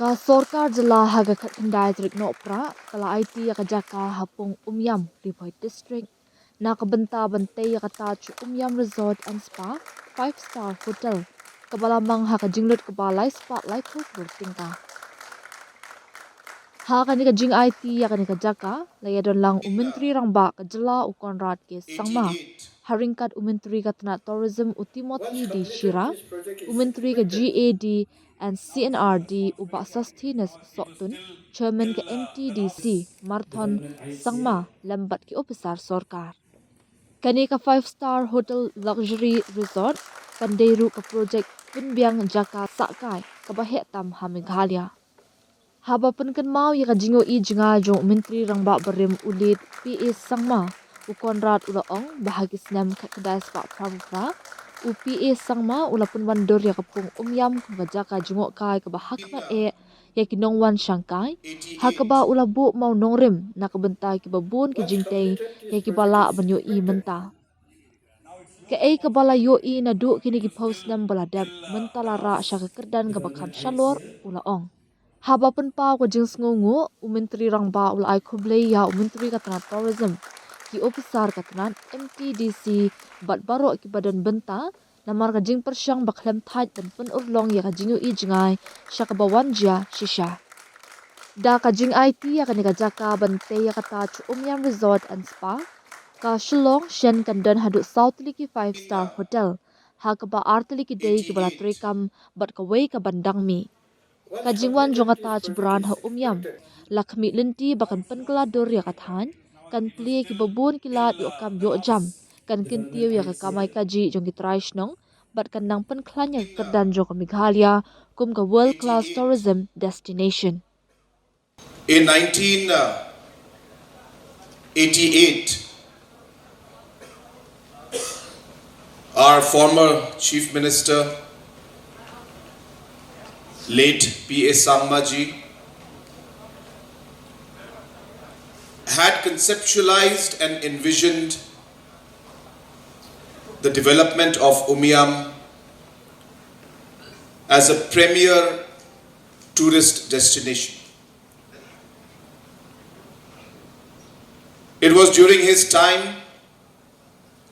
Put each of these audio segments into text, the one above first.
Ka Sorkar jala haga khat kendai trik no pra kala aiti yaka jaka hapung Umiam Ripoy District na kabenta bante yaka Taj Umiam Resort and Spa 5-star hotel kabalamang haka jinglut kabalai spotlight ko tingka. Haka ni ka jing aiti yaka ni ka jaka layadon lang umintri rang ba kajala ukon rat ke sangma haringkat umintri ka tana tourism utimoti di Shira umintri ka GAD and CNRD uba sustenance sotun chairman ka MTDC Marthon Sangma lambat ki officer Sorkar. Kani ka 5-star hotel luxury resort kanderu ka project punbiang jaka sakai kabahetam ha Meghalaya. Haba pun kan mau ya kajingo I jinga jong menteri rangba berim ulit PA sangma ukonrat ula ong bahagi senam kedai sepak pravra UPA sangma ula pun wandor ya kepung umyam kebaja ka jingo kai ke bahakmat ya kinong wan sangkai hakaba ula bu mau nongrim na kebentai ke babun ke jingtei ya kibala banyo I menta ke kebala yo I na du kini ki post nam baladap mentala ra syaka kerdan ke bakam shalor ula ong. Haba pun pa ko jing ngungu umentri rang ba ul ai khublei ya umentri katana tourism ki officer katana MTDC bat baro ki badan benta namar ka jing persyang baklem thait dan pun urlong ya ka jingu I jingai syaka bawan jia shisha da ka jing IT ya ka ni ka jaka bante ya ka Taj Umiam Resort and Spa ka Shillong Shen Kandan hadu South Liki 5-star hotel ha ka ba artli ki dei ki bala trekam bat ka wei ka bandang mi Kajingwan jonga Taj brand ha umyam lakmi linti bakan penkala dor ya kathan kan pli ki babun kilat yo kam yo jam kan kintiu ya ka kamai kaji jongi traishnong bat kan nang pen klanya kerdan jong Meghalaya kum ka world class tourism destination. In 1988, our former Chief Minister, late P.A. Sangmaji, had conceptualized and envisioned the development of Umiam as a premier tourist destination. It was during his time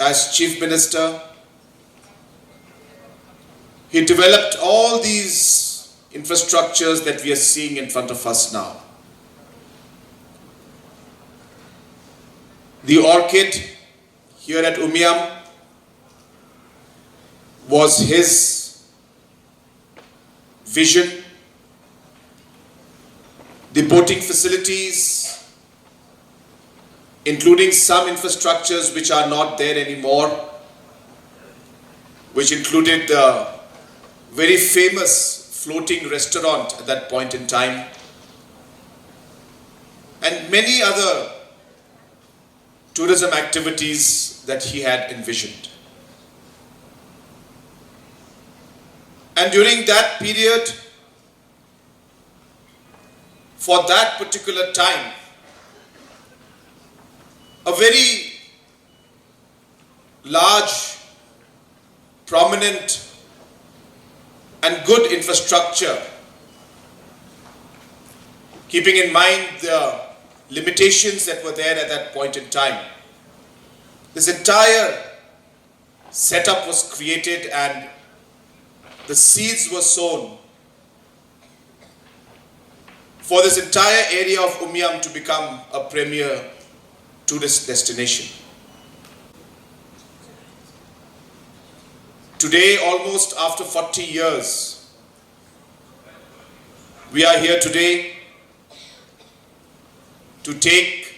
as Chief Minister, he developed all these infrastructures that we are seeing in front of us now. The orchid here at Umiam was his vision. The boating facilities, including some infrastructures which are not there anymore, which included the very famous floating restaurant at that point in time, and many other tourism activities that he had envisioned. And during that period, for that particular time, a very large, prominent and good infrastructure, keeping in mind the limitations that were there at that point in time. This entire setup was created and the seeds were sown for this entire area of Umiam to become a premier tourist destination. Today, almost after 40 years, we are here today to take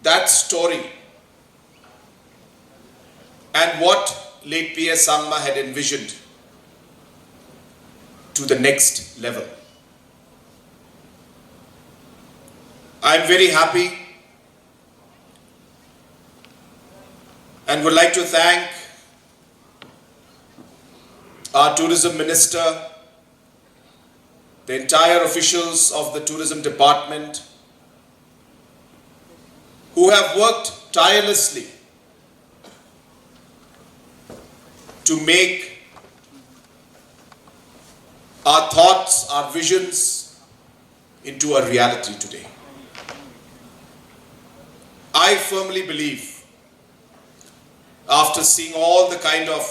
that story and what late P.S. Sangma had envisioned to the next level. I am very happy and would like to thank our tourism minister, the entire officials of the tourism department, who have worked tirelessly to make our thoughts, our visions into a reality today. I firmly believe, after seeing all the kind of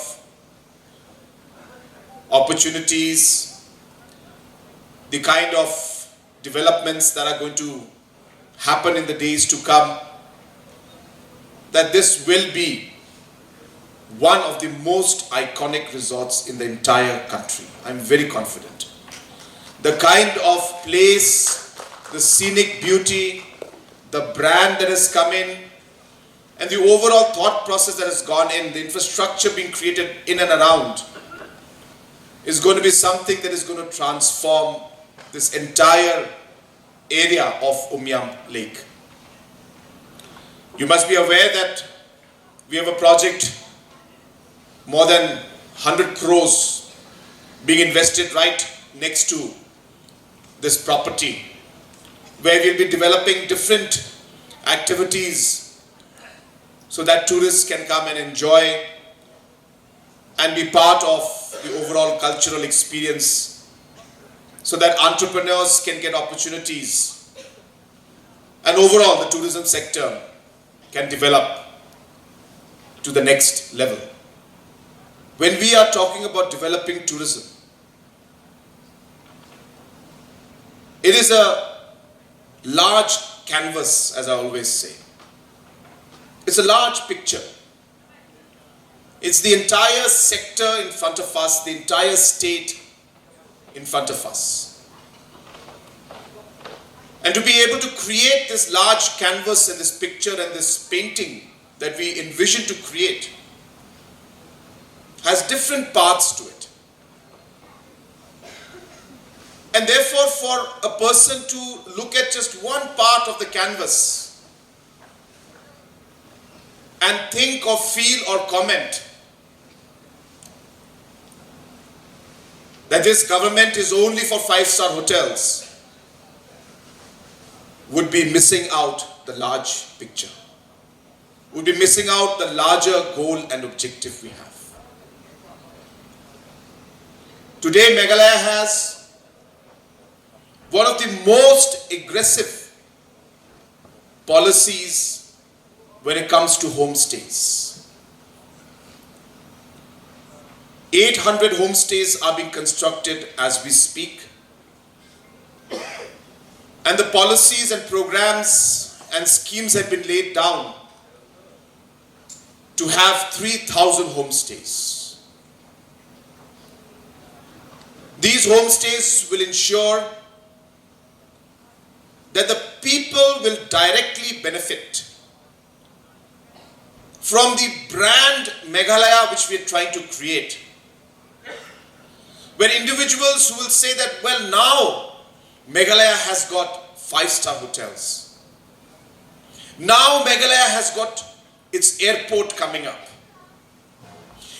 opportunities, the kind of developments that are going to happen in the days to come, that this will be one of the most iconic resorts in the entire country. I'm very confident. The kind of place, the scenic beauty, the brand that has come in, and the overall thought process that has gone in, the infrastructure being created in and around, is going to be something that is going to transform this entire area of Umiam Lake. You must be aware that we have a project more than 100 crores being invested right next to this property, where we'll be developing different activities so that tourists can come and enjoy and be part of the overall cultural experience, so that entrepreneurs can get opportunities and overall the tourism sector can develop to the next level. When we are talking about developing tourism, it is a large canvas, as I always say. It's a large picture. It's the entire sector in front of us, the entire state in front of us. And to be able to create this large canvas and this picture and this painting that we envision to create has different parts to it. And therefore, for a person to look at just one part of the canvas and think or feel or comment that this government is only for 5-star hotels would be missing out the large picture, would be missing out the larger goal and objective we have. Today, Meghalaya has one of the most aggressive policies when it comes to homestays. 800 homestays are being constructed as we speak. And the policies and programs and schemes have been laid down to have 3,000 homestays. These homestays will ensure that the people will directly benefit from the brand Meghalaya which we are trying to create. Where individuals will say that, well, now Meghalaya has got 5-star hotels. Now Meghalaya has got its airport coming up.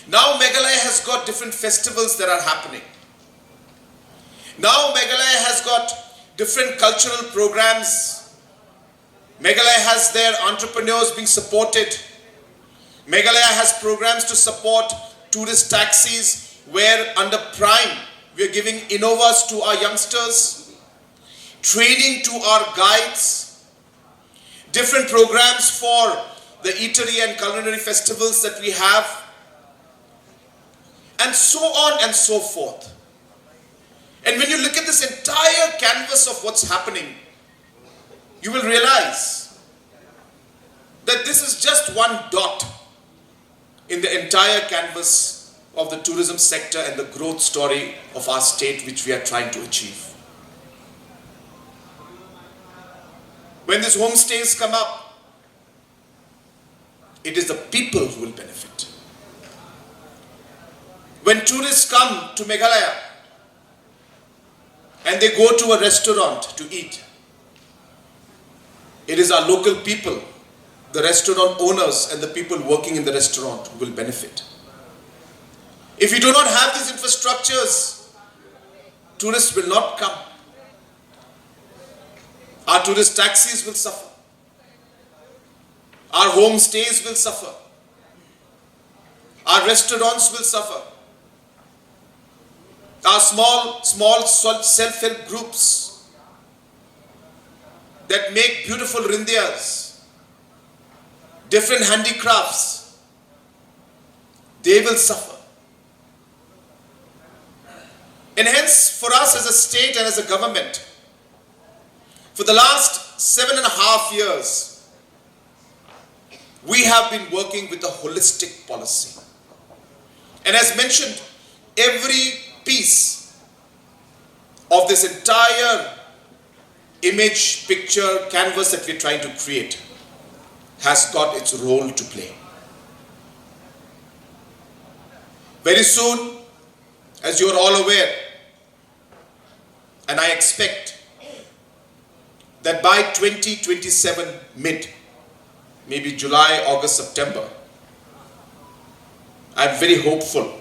Now Meghalaya has got different festivals that are happening. Now Meghalaya has got different cultural programs. Meghalaya has their entrepreneurs being supported. Meghalaya has programs to support tourist taxis, where under Prime we are giving Innovas to our youngsters, training to our guides, different programs for the eatery and culinary festivals that we have, and so on and so forth. And when you look at this entire canvas of what's happening, you will realize that this is just one dot in the entire canvas of the tourism sector and the growth story of our state which we are trying to achieve. When these homestays come up, it is the people who will benefit. When tourists come to Meghalaya and they go to a restaurant to eat, it is our local people, the restaurant owners and the people working in the restaurant who will benefit. If we do not have these infrastructures, tourists will not come. Our tourist taxis will suffer. Our homestays will suffer. Our restaurants will suffer. Our small self-help groups that make beautiful rindiyas, different handicrafts, they will suffer. And hence, for us as a state and as a government, for the last 7.5 years, we have been working with a holistic policy. And as mentioned, every piece of this entire image, picture, canvas that we're trying to create has got its role to play. Very soon, as you are all aware, and I expect that by 2027 mid, maybe July, August, September, I'm very hopeful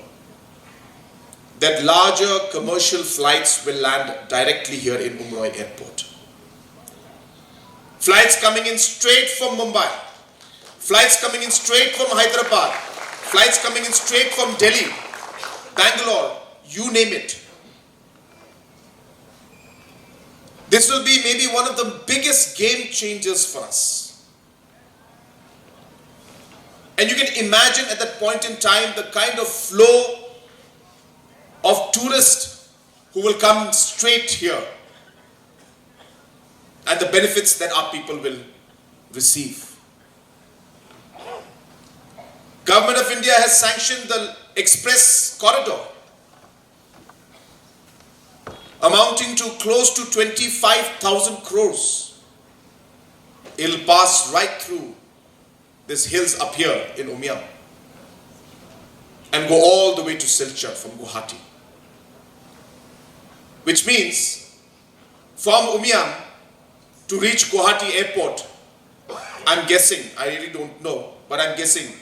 that larger commercial flights will land directly here in Umroi Airport. Flights coming in straight from Mumbai, flights coming in straight from Hyderabad, flights coming in straight from Delhi, Bangalore, you name it. This will be maybe one of the biggest game changers for us. And you can imagine at that point in time the kind of flow of tourists who will come straight here and the benefits that our people will receive. Government of India has sanctioned the express corridor amounting to close to 25,000 crores. It'll pass right through these hills up here in Umiam and go all the way to Silchar from Guwahati. Which means from Umiam to reach Guwahati airport, I'm guessing, I really don't know, but I'm guessing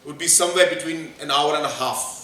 would be somewhere between an hour and a half.